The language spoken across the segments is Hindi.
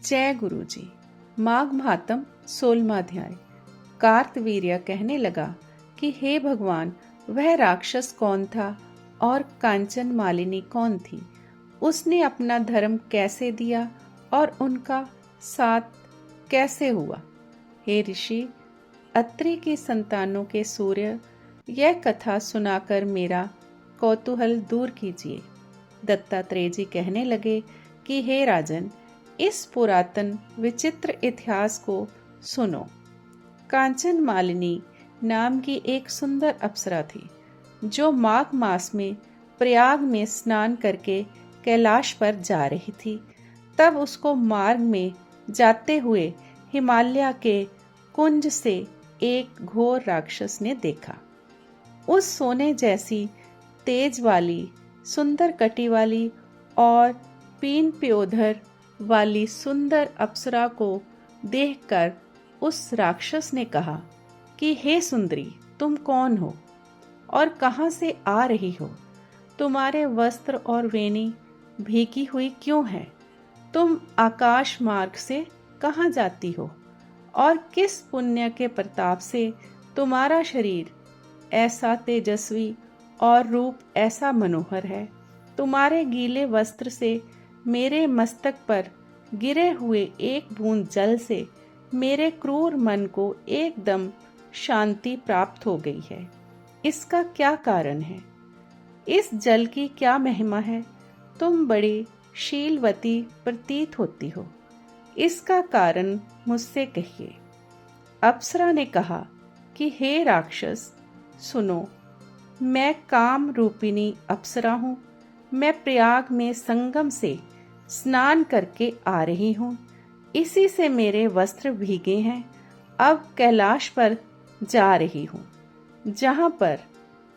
जय गुरु जी। माघ महात्म 16वां अध्याय। कार्तवीर्य कहने लगा कि हे भगवान, वह राक्षस कौन था और कांचन मालिनी कौन थी? उसने अपना धर्म कैसे दिया और उनका साथ कैसे हुआ? हे ऋषि, अत्रि की संतानों के सूर्य, यह कथा सुनाकर मेरा कौतूहल दूर कीजिए। दत्तात्रेय जी कहने लगे कि हे राजन, इस पुरातन विचित्र इतिहास को सुनो। कांचन मालिनी नाम की एक सुंदर अप्सरा थी, जो माघ मास में प्रयाग में स्नान करके कैलाश पर जा रही थी। तब उसको मार्ग में जाते हुए हिमालय के कुंज से एक घोर राक्षस ने देखा। उस सोने जैसी तेज वाली, सुंदर कटी वाली और पीन प्योधर वाली सुंदर अप्सरा को देखकर उस राक्षस ने कहा कि हे सुंदरी, तुम कौन हो और कहां से आ रही हो? तुम्हारे वस्त्र और वेणी भीगी हुई क्यों है? तुम आकाश मार्ग से कहां जाती हो और किस पुण्य के प्रताप से तुम्हारा शरीर ऐसा तेजस्वी और रूप ऐसा मनोहर है? तुम्हारे गीले वस्त्र से मेरे मस्तक पर गिरे हुए एक बूंद जल से मेरे क्रूर मन को एकदम शांति प्राप्त हो गई है। इसका क्या कारण है? इस जल की क्या महिमा है? तुम बड़ी शीलवती प्रतीत होती हो। इसका कारण मुझसे कहिए। अप्सरा ने कहा कि हे राक्षस, सुनो, मैं काम रूपिणी अप्सरा हूँ। मैं प्रयाग में संगम से स्नान करके आ रही हूँ। इसी से मेरे वस्त्र भीगे हैं। अब कैलाश पर जा रही हूँ, जहाँ पर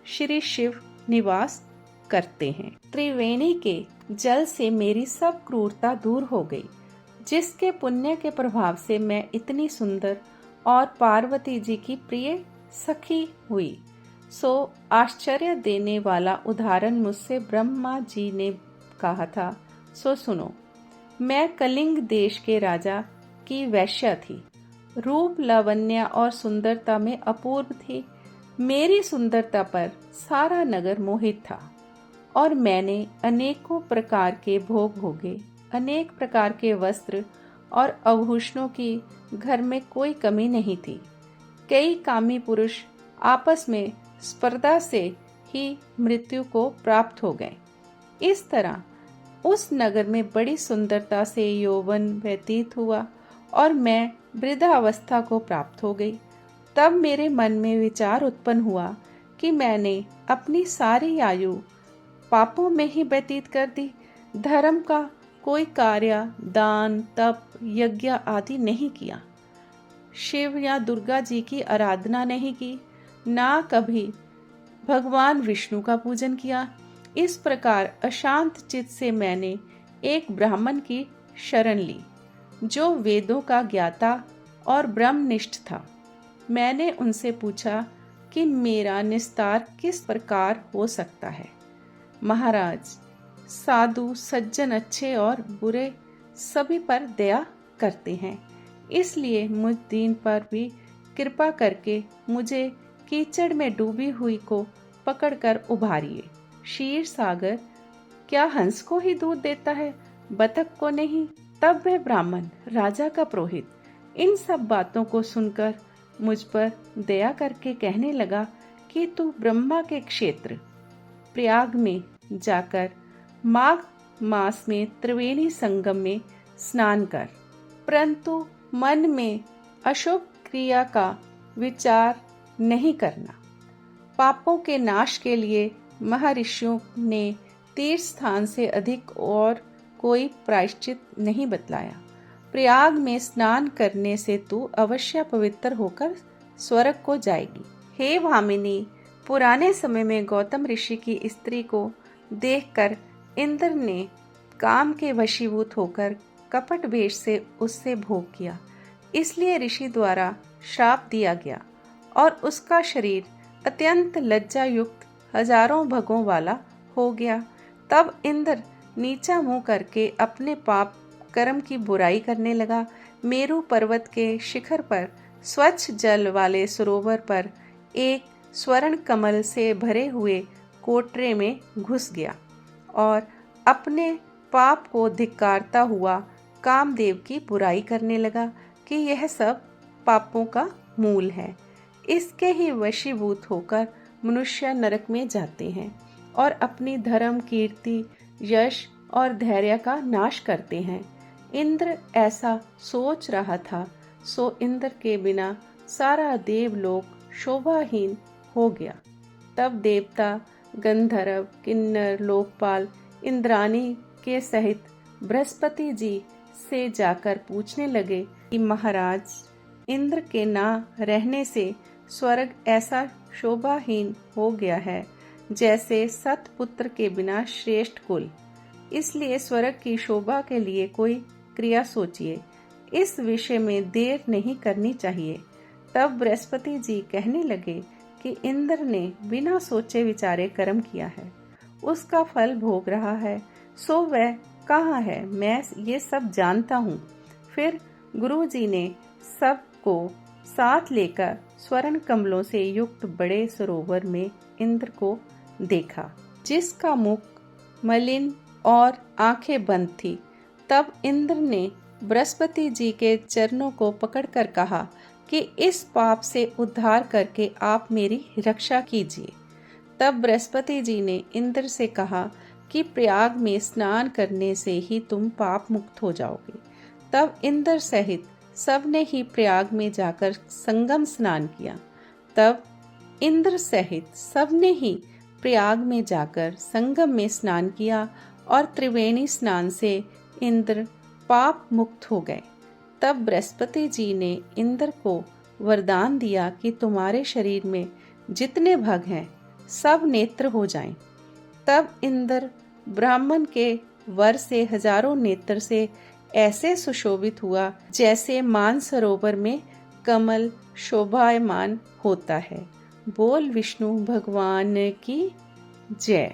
श्री शिव निवास करते हैं। त्रिवेणी के जल से मेरी सब क्रूरता दूर हो गई, जिसके पुण्य के प्रभाव से मैं इतनी सुंदर और पार्वती जी की प्रिय सखी हुई। सो आश्चर्य देने वाला उदाहरण मुझसे ब्रह्मा जी ने कहा था। सो सुनो, मैं कलिंग देश के राजा की वैश्या थी। रूप, लावण्य और सुंदरता में अपूर्व थी। मेरी सुंदरता पर सारा नगर मोहित था और मैंने अनेकों प्रकार के भोग भोगे। अनेक प्रकार के वस्त्र और आभूषणों की घर में कोई कमी नहीं थी। कई कामी पुरुष आपस में स्पर्धा से ही मृत्यु को प्राप्त हो गए। इस तरह उस नगर में बड़ी सुंदरता से यौवन व्यतीत हुआ और मैं वृद्धावस्था को प्राप्त हो गई। तब मेरे मन में विचार उत्पन्न हुआ कि मैंने अपनी सारी आयु पापों में ही व्यतीत कर दी। धर्म का कोई कार्य, दान, तप, यज्ञ आदि नहीं किया। शिव या दुर्गा जी की आराधना नहीं की, ना कभी भगवान विष्णु का पूजन किया। इस प्रकार अशांत चित्त से मैंने एक ब्राह्मण की शरण ली, जो वेदों का ज्ञाता और ब्रह्मनिष्ठ था। मैंने उनसे पूछा कि मेरा निस्तार किस प्रकार हो सकता है। महाराज, साधु सज्जन अच्छे और बुरे सभी पर दया करते हैं, इसलिए मुझ दीन पर भी कृपा करके मुझे कीचड़ में डूबी हुई को पकड़कर उभारिए। क्षीर सागर क्या हंस को ही दूध देता है, बतख को नहीं? तब वह ब्राह्मण, राजा का पुरोहित, इन सब बातों को सुनकर मुझ पर दया करके कहने लगा कि तू ब्रह्मा के क्षेत्र प्रयाग में जाकर माघ मास में त्रिवेणी संगम में स्नान कर, परंतु मन में अशुभ क्रिया का विचार नहीं करना। पापों के नाश के लिए महर्षियों ने तीर्थ स्थान से अधिक और कोई प्रायश्चित नहीं बतलाया। प्रयाग में स्नान करने से तू अवश्य पवित्र होकर स्वर्ग को जाएगी। हे भामिनी, पुराने समय में गौतम ऋषि की स्त्री को देखकर इंद्र ने काम के वशीभूत होकर कपट वेश से उससे भोग किया। इसलिए ऋषि द्वारा श्राप दिया गया और उसका शरीर अत्यंत लज्जा युक्त हजारों भगों वाला हो गया। तब इंद्र नीचा मुंह करके अपने पाप कर्म की बुराई करने लगा। मेरू पर्वत के शिखर पर स्वच्छ जल वाले सरोवर पर एक स्वर्ण कमल से भरे हुए कोटरे में घुस गया और अपने पाप को धिक्कारता हुआ कामदेव की बुराई करने लगा कि यह सब पापों का मूल है। इसके ही वशीभूत होकर मनुष्य नरक में जाते हैं और अपनी धर्म, कीर्ति, यश और धैर्य का नाश करते हैं। इंद्र ऐसा सोच रहा था, सो इंद्र के बिना सारा देवलोक शोभाहीन हो गया। तब देवता, गंधर्व, किन्नर, लोकपाल इंद्राणी के सहित बृहस्पति जी से जाकर पूछने लगे कि महाराज, इंद्र के ना रहने से स्वर्ग ऐसा शोभाहीन हो गया है जैसे सतपुत्र के बिना श्रेष्ठ कुल। इसलिए स्वर्ग की शोभा के लिए कोई क्रिया सोचिए, इस विषय में देर नहीं करनी चाहिए। तब बृहस्पति जी कहने लगे कि इंद्र ने बिना सोचे विचारे कर्म किया है, उसका फल भोग रहा है, सो वह कहाँ है, मैं ये सब जानता हूँ। फिर गुरु जी ने सबको साथ लेकर स्वर्ण कमलों से युक्त बड़े सरोवर में इंद्र को देखा, जिसका मुख मलिन और आंखें बंद थी। तब इंद्र ने बृहस्पति जी के चरणों को पकड़कर कहा कि इस पाप से उद्धार करके आप मेरी रक्षा कीजिए। तब बृहस्पति जी ने इंद्र से कहा कि प्रयाग में स्नान करने से ही तुम पाप मुक्त हो जाओगे। तब इंद्र सहित सबने ही प्रयाग में जाकर संगम स्नान किया। तब इंद्र सहित सबने ही प्रयाग में जाकर संगम में स्नान किया और त्रिवेणी स्नान से इंद्र पाप मुक्त हो गए। तब बृहस्पति जी ने इंद्र को वरदान दिया कि तुम्हारे शरीर में जितने भग हैं सब नेत्र हो जाएं। तब इंद्र ब्राह्मण के वर से हजारों नेत्र से ऐसे सुशोभित हुआ जैसे मानसरोवर में कमल शोभायमान होता है। बोल विष्णु भगवान की जय।